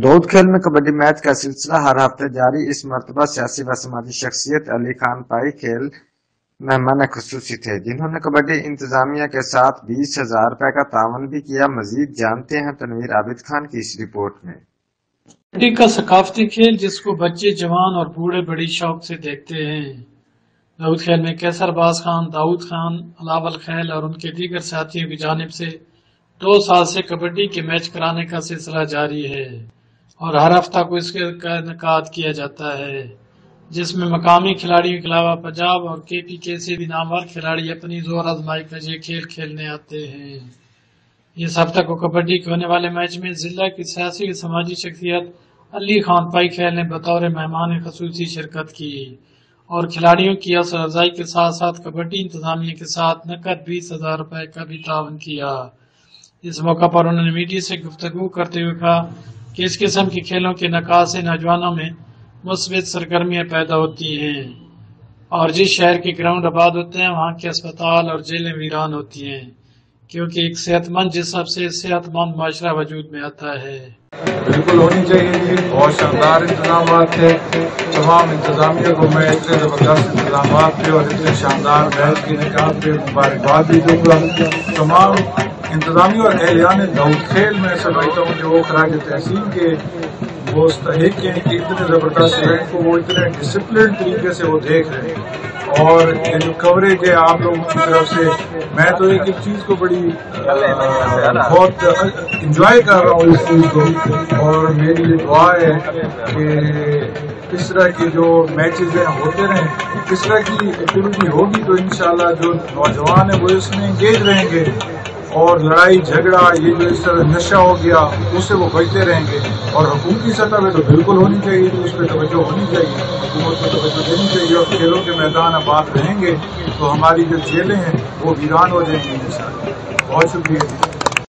دودھ کھیل میں کبڈی میچ کا سلسلہ ہر ہفتے جاری۔ اس مرتبہ سیاسی و سماجی شخصیت علی خان پائی کھیل مہمان خصوصی تھے، جنہوں نے کبڈی انتظامیہ کے ساتھ 20,000 روپے کا تعاون بھی کیا۔ مزید جانتے ہیں تنویر عابد خان کی اس رپورٹ میں۔ کبڈی کا ثقافتی کھیل جس کو بچے، جوان اور بوڑھے بڑی شوق سے دیکھتے ہیں۔ دودھ کھیل میں کیسر باز خان، داؤد خان، علاول خیل اور ان کے دیگر ساتھیوں کی جانب سے 2 سال سے کبڈی کے میچ کرانے کا سلسلہ جاری ہے اور ہر ہفتہ کو اس کا انعقاد کیا جاتا ہے، جس میں مقامی کھلاڑیوں کے علاوہ پنجاب اور KPK سے بھی نامور کھلاڑی اپنی زور آزمائی کا یہ کھیل کھیلنے آتے ہیں۔ اس ہفتہ کو کبڈی کے ہونے والے میچ میں ضلع کی سیاسی و سماجی شخصیت علی خان پائی کھیل نے بطور مہمان خصوصی شرکت کی اور کھلاڑیوں کی حوصلہ افزائی کے ساتھ ساتھ کبڈی انتظامیہ کے ساتھ نقد 20,000 روپے کا بھی تعاون کیا۔ اس موقع پر انہوں نے میڈیا سے گفتگو کرتے ہوئے کہا کہ اس قسم کے کھیلوں کے انعقاد سے نوجوانوں میں مثبت سرگرمیاں پیدا ہوتی ہیں اور جس شہر کے گراؤنڈ آباد ہوتے ہیں وہاں کے اسپتال اور جیلیں ویران ہوتی ہیں، کیونکہ ایک صحت مند جسم سے صحت مند معاشرہ وجود میں آتا ہے۔ بالکل ہونی چاہیے جی، بہت شاندار انتظامات تھے۔ تمام انتظامیہ کو میں اتنے زبردست انتظامات پہ اور اتنے شاندار میچ کے انعقاد پہ مبارکباد بھی دوں گا۔ تمام انتظامیہ اور اہلیان دودھ کھیل میں سمجھتا ہوں کہ وہ خراج تحسین کے وہ مستحق ہیں کہ اتنے زبردست ایونٹ کو وہ اتنے ڈسپلن طریقے سے وہ دیکھ رہے ہیں، اور یہ جو کوریج ہے آپ لوگوں کی طرف سے، میں تو ایک چیز کو بڑی بہت انجوائے کر رہا ہوں اس چیز کو، اور میری یہ دعا ہے کہ اس طرح کے جو میچز ہیں ہوتے رہیں، اس طرح کی ایکٹیویٹی ہوگی تو انشاءاللہ جو نوجوان ہیں وہ اس میں انگیج رہیں گے، اور لڑائی جھگڑا یہ جو اس طرح نشہ ہو گیا اس سے وہ بچتے رہیں گے۔ اور حکومتی سطح پہ تو بالکل ہونی چاہیے، اس پہ توجہ ہونی چاہیے، حکومت کو توجہ دینی چاہیے، اور کھیلوں کے میدان آباد رہیں گے تو ہماری جو جیلیں ہیں وہ ویران ہو جائیں گی انشاءاللہ۔ بہت شکریہ۔